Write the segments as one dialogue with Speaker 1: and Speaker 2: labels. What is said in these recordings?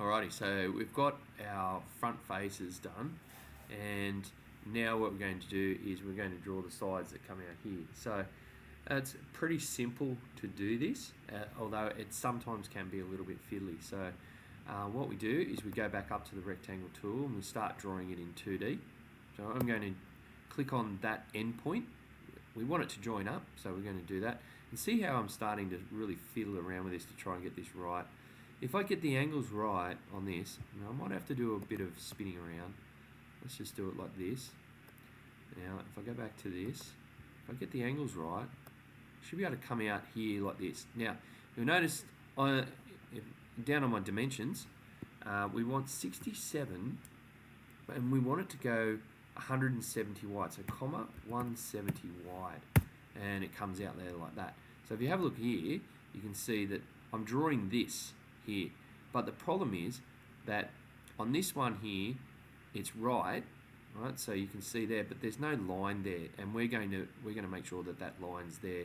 Speaker 1: Alrighty, so we've got our front faces done, and now what we're going to do is we're going to draw the sides that come out here. So it's pretty simple to do this, although it sometimes can be a little bit fiddly. So what we do is we go back up to the rectangle tool and we start drawing it in 2D. So I'm going to click on that endpoint. We want it to join up, so we're going to do that. And see how I'm starting to really fiddle around with this to try and get this right. If I get the angles right on this, I might have to do a bit of spinning around. Let's just do it like this. Now, if I go back to this, if I get the angles right, I should be able to come out here like this. Now, you'll notice down on my dimensions, we want 67, and we want it to go 170 wide. So, comma 170 wide, and it comes out there like that. So, if you have a look here, you can see that I'm drawing this here, but the problem is that on this one here it's right, so you can see there, but there's no line there, and we're going to make sure that that line's there,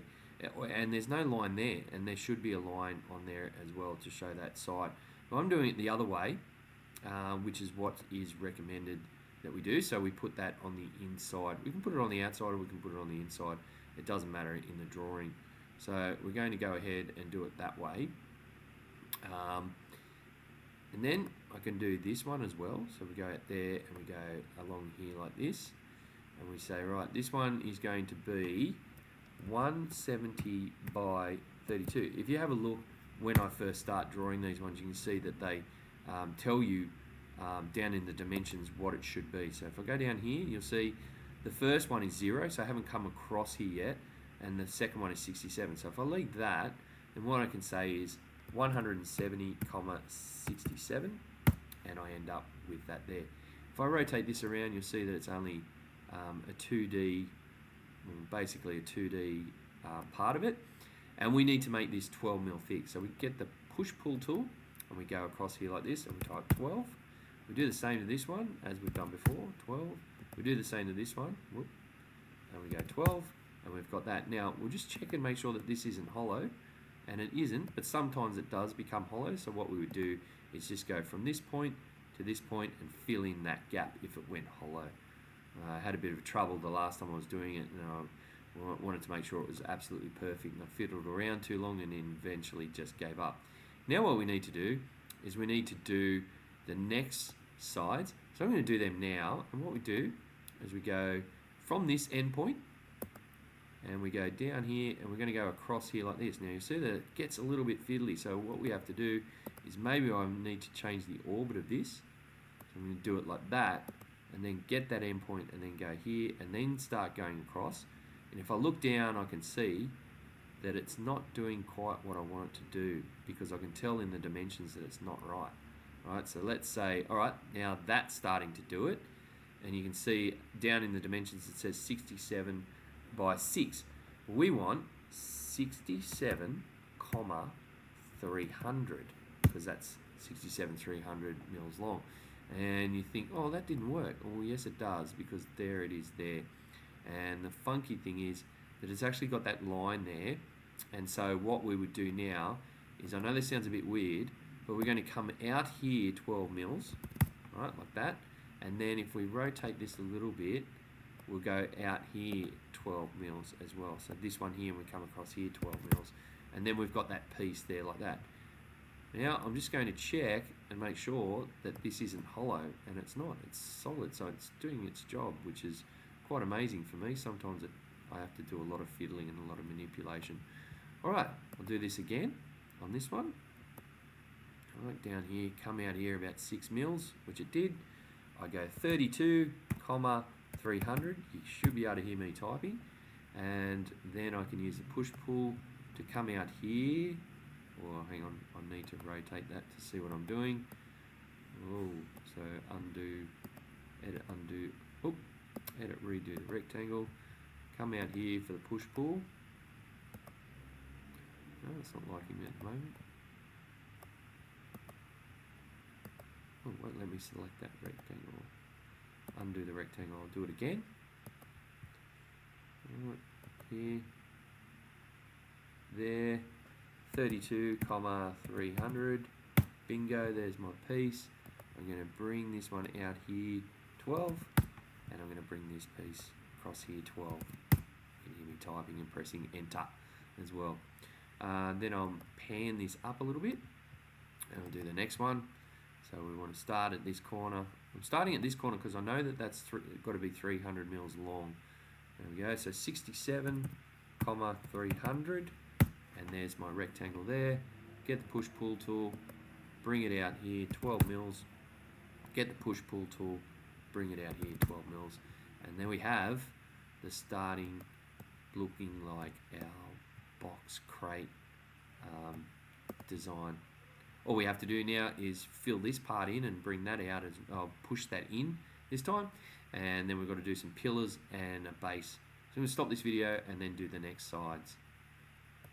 Speaker 1: and there's no line there, and there should be a line on there as well to show that side. But I'm doing it the other way, which is what is recommended that we do. So we put that on the inside. We can put it on the outside or we can put it on the inside. It doesn't matter in the drawing. So we're going to go ahead and do it that way. And then I can do this one as well. So we go out there and we go along here like this, and we say, right, this one is going to be 170 by 32. If you have a look when I first start drawing these ones, you can see that they tell you down in the dimensions what it should be. So if I go down here, you'll see the first one is 0, so I haven't come across here yet, and the second one is 67. So if I leave that, then what I can say is 170, 67, and I end up with that there. If I rotate this around, you'll see that it's only a 2D, basically a 2D part of it, and we need to make this 12mm thick. So we get the push-pull tool, and we go across here like this, and we type 12. We do the same to this one, as we've done before, 12. We do the same to this one, whoop, and we go 12, and we've got that. Now, we'll just check and make sure that this isn't hollow, and it isn't, but sometimes it does become hollow. So what we would do is just go from this point to this point and fill in that gap if it went hollow. I had a bit of trouble the last time I was doing it, and I wanted to make sure it was absolutely perfect, and I fiddled around too long and then eventually just gave up. Now what we need to do is we need to do the next sides. So I'm going to do them now, and what we do is we go from this end point, and we go down here, and we're going to go across here like this. Now you see that it gets a little bit fiddly, so what we have to do is maybe I need to change the orbit of this. So I'm going to do it like that, and then get that end point, and then go here, and then start going across. And if I look down, I can see that it's not doing quite what I want it to do, because I can tell in the dimensions that it's not right. Alright, so let's say, alright, now that's starting to do it, and you can see down in the dimensions it says 67 by 6. We want 67, 300, because that's 67 300 mils long. And you think, oh, that didn't work. Well, yes, it does, because there it is there. And the funky thing is that it's actually got that line there. And so what we would do now is, I know this sounds a bit weird, but we're going to come out here 12 mils, right, like that. And then if we rotate this a little bit, we'll go out here 12 mils as well. So this one here, and we come across here 12 mils. And then we've got that piece there like that. Now I'm just going to check and make sure that this isn't hollow, and it's not. It's solid, so it's doing its job, which is quite amazing for me. Sometimes I have to do a lot of fiddling and a lot of manipulation. Alright, I'll do this again on this one. Alright, down here, come out here about 6 mils, which it did. I go 32, 300. You should be able to hear me typing. And then I can use the push-pull to come out here. Or hang on, I need to rotate that to see what I'm doing. Oh, so undo, edit, undo, edit, redo the rectangle. Come out here for the push-pull. No, it's not liking me at the moment. Oh, won't let me select that rectangle. Undo the rectangle, I'll do it again. Right, here, there, 32, 300, Bingo, there's my piece. I'm going to bring this one out here 12, and I'm going to bring this piece across here 12. You can hear me typing and pressing enter as well. Then I'll pan this up a little bit, and I'll do the next one. So we want to start at this corner. I'm starting at this corner because I know that that's got to be 300 mils long. There we go. So 67, 300, and there's my rectangle there. Get the push-pull tool, bring it out here 12 mils. Get the push-pull tool, bring it out here 12 mils, and then we have the starting looking like our box crate design. All we have to do now is fill this part in and bring that out, as I'll push that in this time, and then we've got to do some pillars and a base. So I'm going to stop this video and then do the next sides.